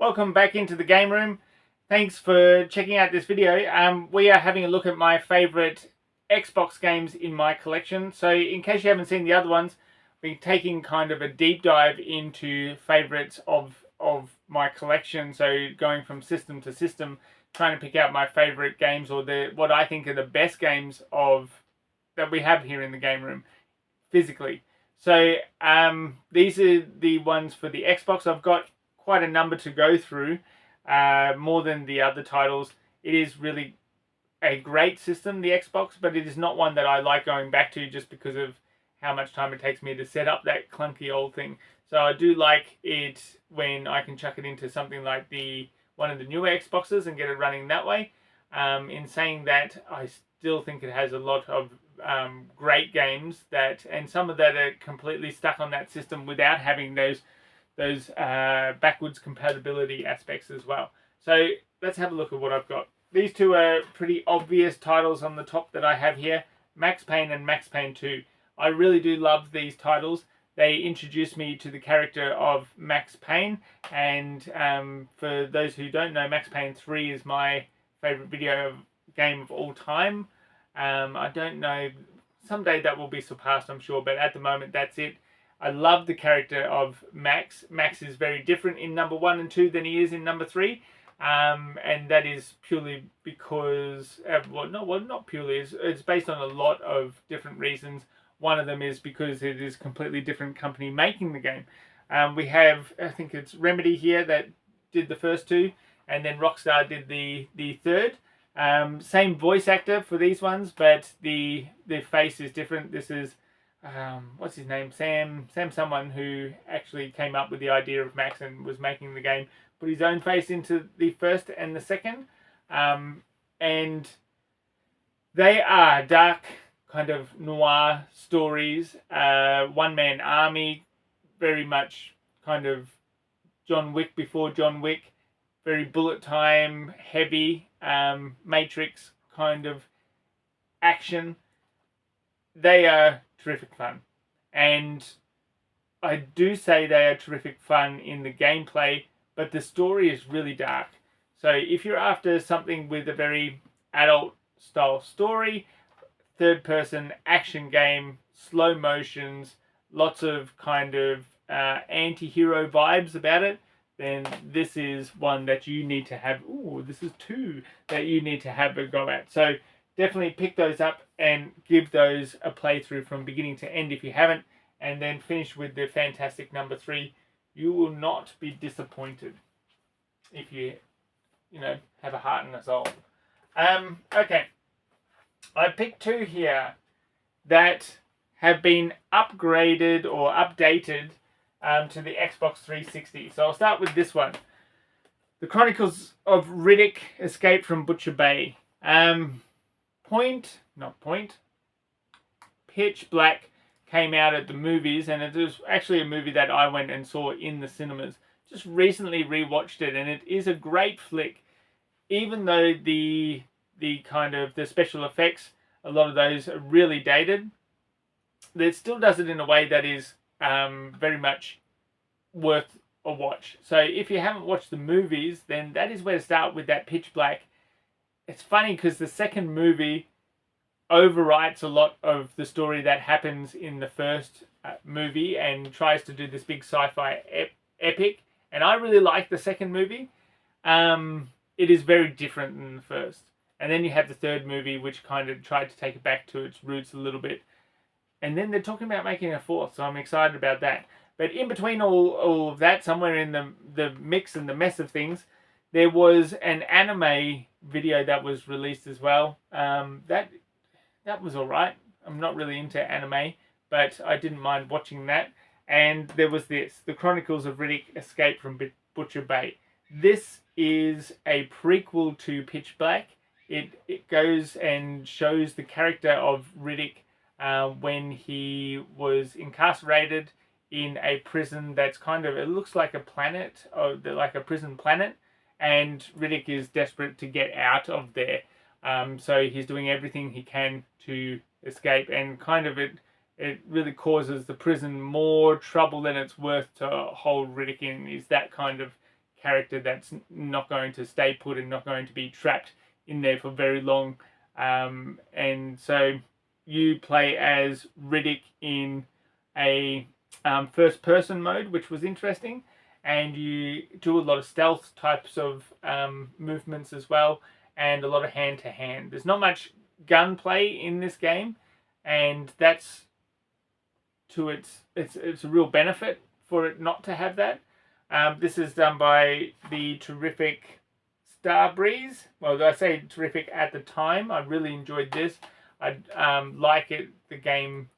welcome back into the game room. Thanks for checking out this video. We are having a look at my favourite Xbox games in my collection. So in case you haven't seen the other ones, we're taking kind of a deep dive into favourites of my collection. So going from system to system, trying to pick out my favourite games or what I think are the best games that we have here in the game room physically. So these are the ones for the Xbox. I've got quite a number to go through, more than the other titles. It is really a great system, the Xbox, but it is not one that I like going back to just because of how much time it takes me to set up that clunky old thing. So I do like it when I can chuck it into something like one of the newer Xboxes and get it running that way. In saying that, I still think it has a lot of great games and some of that are completely stuck on that system without having those backwards compatibility aspects as well. So let's have a look at what I've got. These two are pretty obvious titles on the top that I have here: Max Payne and Max Payne 2. I really do love these titles. They introduced me to the character of Max Payne, and for those who don't know, Max Payne 3 is my favourite video game of all time. I don't know, someday that will be surpassed, I'm sure, but at the moment that's it. I love the character of Max. Max is very different in number 1 and 2 than he is in number 3. And that is purely because, not purely, it's based on a lot of different reasons. One of them is because it is a completely different company making the game. We have, I think it's Remedy here that did the first two, and then Rockstar did the third. Same voice actor for these ones, but the face is different. This is what's his name? Sam someone who actually came up with the idea of Max and was making the game, put his own face into the first and the second. And they are dark, kind of noir stories. One-man army, very much kind of John Wick before John Wick. Very bullet time, heavy, Matrix kind of action. They are terrific fun. And I do say they are terrific fun in the gameplay, but the story is really dark. So if you're after something with a very adult style story, third person action game, slow motions, lots of kind of anti-hero vibes about it, then this is one that you need to have. This is two that you need to have a go at. So definitely pick those up and give those a playthrough from beginning to end if you haven't, and then finish with the fantastic number 3. You will not be disappointed if you have a heart and a soul. Okay. I picked two here that have been upgraded or updated to the Xbox 360. So I'll start with this one. The Chronicles of Riddick: Escape from Butcher Bay. Pitch Black came out at the movies, and it was actually a movie that I went and saw in the cinemas. Just recently rewatched it, and it is a great flick. Even though the kind of the special effects, a lot of those are really dated, it still does it in a way that is very much worth a watch. So if you haven't watched the movies, then that is where to start with that Pitch Black. It's funny because the second movie overwrites a lot of the story that happens in the first movie and tries to do this big sci-fi epic. And I really like the second movie. It is very different than the first. And then you have the third movie, which kind of tried to take it back to its roots a little bit. And then they're talking about making a fourth, so I'm excited about that. But in between all of that, somewhere in the mix and the mess of things, there was an anime video that was released as well. That was alright. I'm not really into anime, but I didn't mind watching that. And there was this, The Chronicles of Riddick: Escape from Butcher Bay. This is a prequel to Pitch Black. It goes and shows the character of Riddick when he was incarcerated in a prison that's kind of, it looks like a planet, or like a prison planet, and Riddick is desperate to get out of there. So he's doing everything he can to escape, and kind of it really causes the prison more trouble than it's worth to hold Riddick in, is that kind of character that's not going to stay put and not going to be trapped in there for very long. And so you play as Riddick in a first person mode, which was interesting, and you do a lot of stealth types of movements as well, and a lot of hand to hand. There's not much gunplay in this game, and that's it's a real benefit for it not to have that. This is done by the terrific Starbreeze. Well, I say terrific at the time. I really enjoyed this. I like it. The game,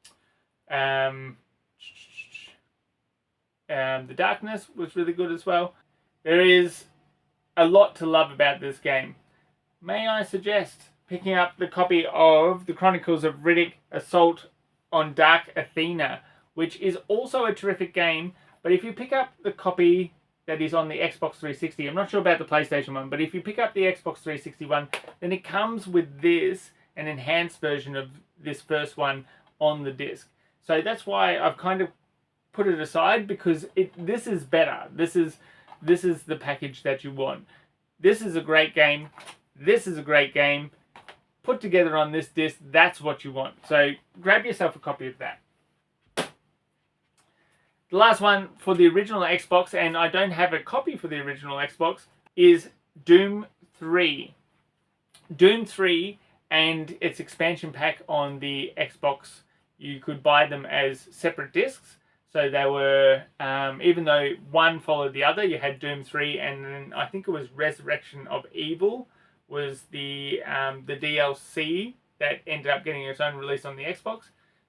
The Darkness was really good as well. There is a lot to love about this game. May I suggest picking up the copy of the Chronicles of Riddick Assault on Dark Athena, which is also a terrific game. But if you pick up the copy that is on the Xbox 360, I'm not sure about the PlayStation one, but if you pick up the Xbox 360 one, then it comes with this, an enhanced version of this first one on the disc. So that's why I've kind of put it aside, because this is better. This is the package that you want. This is a great game. This is a great game. Put together on this disc, that's what you want. So grab yourself a copy of that. The last one for the original Xbox, and I don't have a copy for the original Xbox, is Doom 3. Doom 3 and its expansion pack on the Xbox, you could buy them as separate discs. So they were, even though one followed the other, you had Doom 3, and then I think it was Resurrection of Evil was the DLC that ended up getting its own release on the Xbox.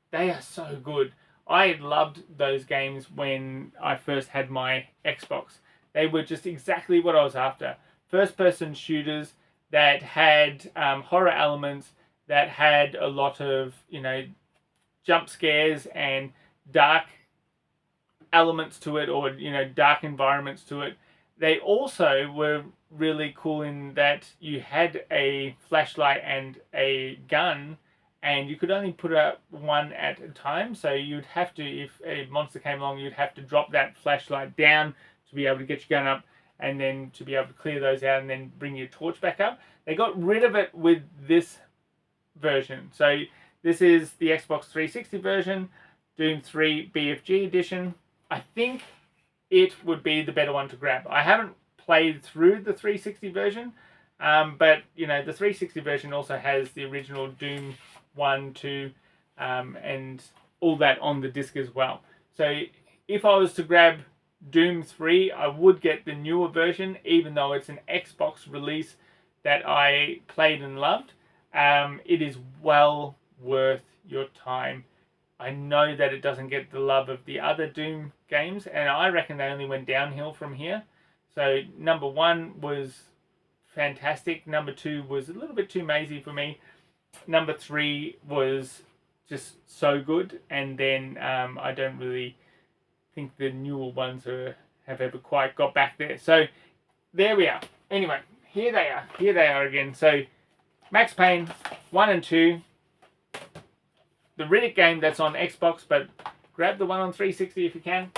They are so good. I loved those games when I first had my Xbox. They were just exactly what I was after. First-person shooters that had horror elements, that had a lot of, jump scares and dark elements to it, or dark environments to it. They also were really cool in that you had a flashlight and a gun, and you could only put up one at a time. So you'd have to, if a monster came along, you'd have to drop that flashlight down to be able to get your gun up, and then to be able to clear those out and then bring your torch back up. They got rid of it with this version. So this is the Xbox 360 version, Doom 3 BFG edition. I think it would be the better one to grab. I haven't played through the 360 version, but the 360 version also has the original Doom 1, 2, and all that on the disc as well. So if I was to grab Doom 3, I would get the newer version, even though it's an Xbox release that I played and loved. It is well worth your time. I know that it doesn't get the love of the other Doom games, and I reckon they only went downhill from here. So number 1 was fantastic. Number 2 was a little bit too mazy for me. Number 3 was just so good, and then I don't really think the newer ones have ever quite got back there. So there we are. Anyway, here they are. Here they are again. So Max Payne 1 and 2. The Riddick game that's on Xbox, but grab the one on 360 if you can.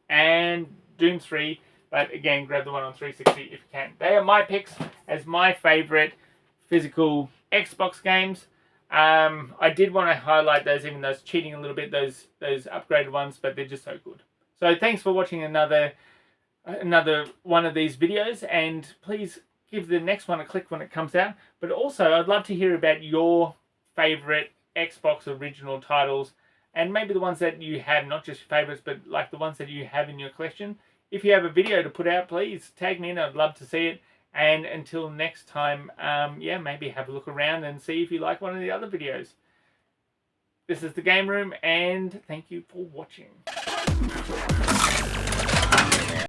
And Doom 3, but again, grab the one on 360 if you can. They are my picks as my favourite physical Xbox games. I did want to highlight those, even though it's cheating a little bit, those upgraded ones, but they're just so good. So thanks for watching another one of these videos, and please give the next one a click when it comes out. But also, I'd love to hear about your favourite Xbox original titles, and maybe the ones that you have, not just your favourites, but like the ones that you have in your collection. If you have a video to put out, please tag me in. I'd love to see it. And until next time, maybe have a look around and see if you like one of the other videos. This is the Game Room, and thank you for watching.